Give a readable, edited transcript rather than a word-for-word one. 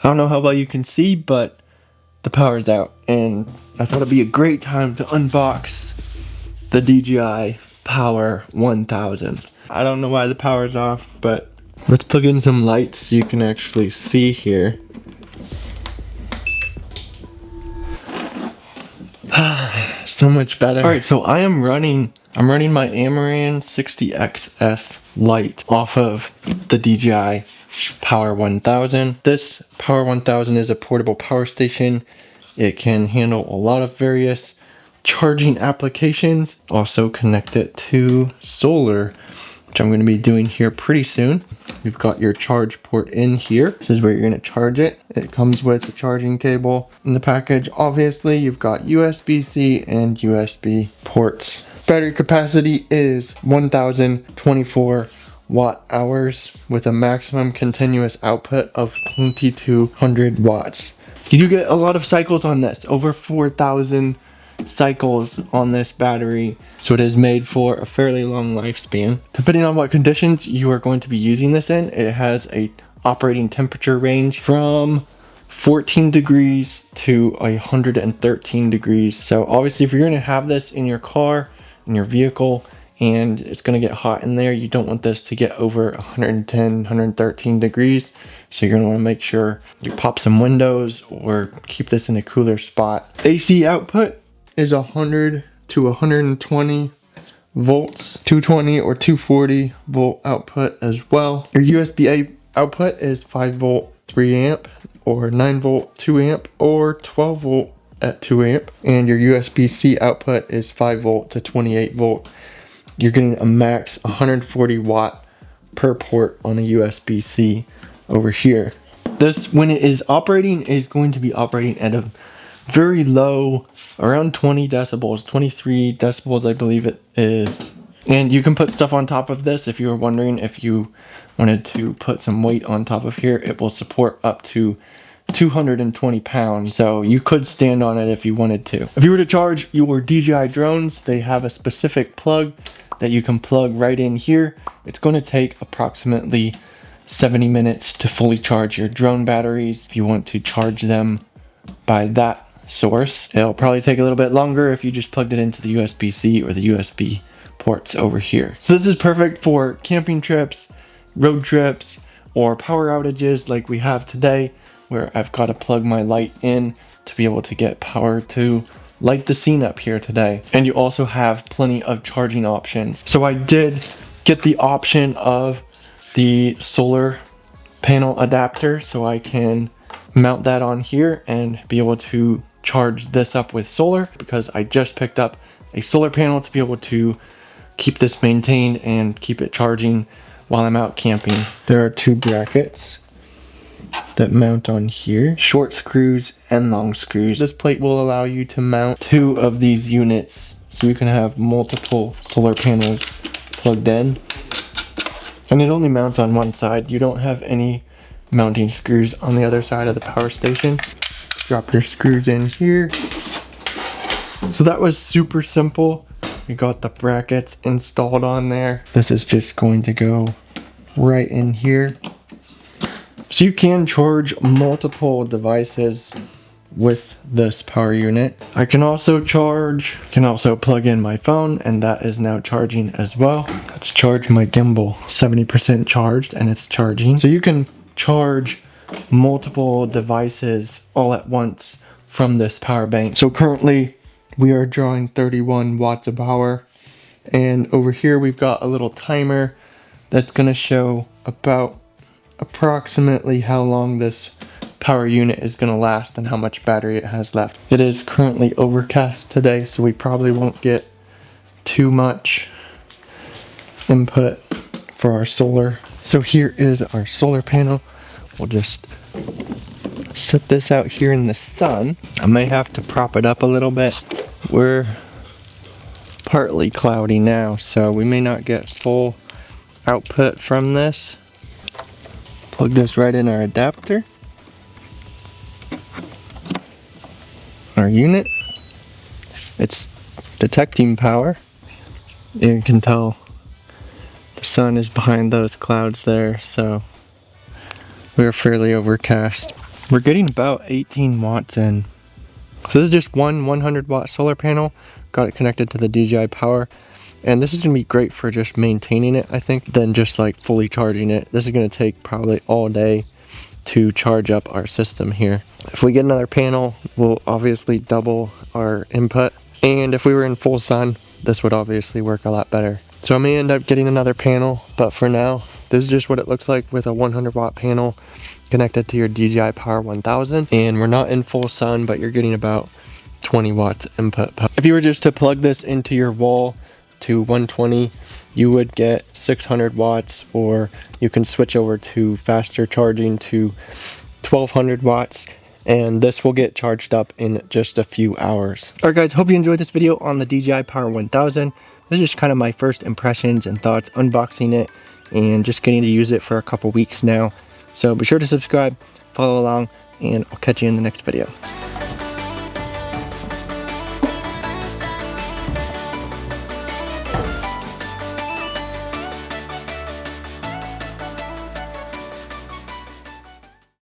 I don't know how well you can see, but the power's out, and I thought it'd be a great time to unbox the DJI Power 1000. I don't know why the power's off, but let's plug in some lights so you can actually see here. So much better. Alright, so I'm running my Amaran 60XS light off of the DJI Power 1000. This Power 1000 is a portable power station. It can handle a lot of various charging applications. Also connect it to solar, which I'm going to be doing here pretty soon. You've got your charge port in here. This is where you're going to charge it. It comes with a charging cable in the package. Obviously, you've got USB-C and USB ports. Battery capacity is 1024 watt hours with a maximum continuous output of 2200 watts. You do get a lot of cycles on this, over 4,000 cycles on this battery, so it is made for a fairly long lifespan. Depending on what conditions you are going to be using this in, it has a operating temperature range from 14 degrees to 113 degrees. So obviously if you're going to have this in your car, in your vehicle, and it's going to get hot in there, you don't want this to get over 110, 113 degrees. So you're going to want to make sure you pop some windows or keep this in a cooler spot. AC output is 100 to 120 volts, 220 or 240 volt output as well. Your USB-A output is 5 volt 3 amp or 9 volt 2 amp or 12 volt at 2 amp, and your USB-C output is 5 volt to 28 volt. You're getting a max 140 watt per port on a USB-C over here. This, when it is operating, is going to be operating at a very low, around 20 decibels, 23 decibels I believe it is. And you can put stuff on top of this. If you were wondering if you wanted to put some weight on top of here, it will support up to 220 pounds, so you could stand on it if you wanted to. If you were to charge your DJI drones, they have a specific plug that you can plug right in here. It's going to take approximately 70 minutes to fully charge your drone batteries. If you want to charge them by that source, it'll probably take a little bit longer if you just plugged it into the USB-C or the USB ports over here. So this is perfect for camping trips, road trips, or power outages like we have today, where I've got to plug my light in to be able to get power to light the scene up here today. And you also have plenty of charging options. So I did get the option of the solar panel adapter, so I can mount that on here and be able to charge this up with solar, because I just picked up a solar panel to be able to keep this maintained and keep it charging while I'm out camping. There are two brackets that mount on here, short screws and long screws. This plate will allow you to mount 2 of these units, so you can have multiple solar panels plugged in. And it only mounts on one side. You don't have any mounting screws on the other side of the power station. Drop your screws in here. So that was super simple. We got the brackets installed on there. This is just going to go right in here. So you can charge multiple devices with this power unit. I can also plug in my phone, and that is now charging as well. Let's charge my gimbal. 70% charged, and it's charging. So you can charge multiple devices all at once from this power bank. So currently we are drawing 31 watts of power, and over here we've got a little timer that's going to show approximately how long this power unit is going to last and how much battery it has left. It is currently overcast today, so we probably won't get too much input for our solar. So here is our solar panel. We'll just set this out here in the sun. I may have to prop it up a little bit. We're partly cloudy now, so we may not get full output from this. Plug this right in our adapter. Our unit. It's detecting power. You can tell the sun is behind those clouds there, so we're fairly overcast. We're getting about 18 watts in. So this is just one 100 watt solar panel. Got it connected to the DJI power. And this is going to be great for just maintaining it, I think, than just like fully charging it. This is going to take probably all day to charge up our system here. If we get another panel, we'll obviously double our input. And if we were in full sun, this would obviously work a lot better. So I may end up getting another panel, but for now, this is just what it looks like with a 100 watt panel connected to your DJI Power 1000. And we're not in full sun, but you're getting about 20 watts input. If you were just to plug this into your wall to 120, you would get 600 watts, or you can switch over to faster charging to 1200 watts, and this will get charged up in just a few hours. Alright guys, hope you enjoyed this video on the DJI Power 1000. This is just kind of my first impressions and thoughts unboxing it and just getting to use it for a couple weeks now. So be sure to subscribe, follow along, and I'll catch you in the next video.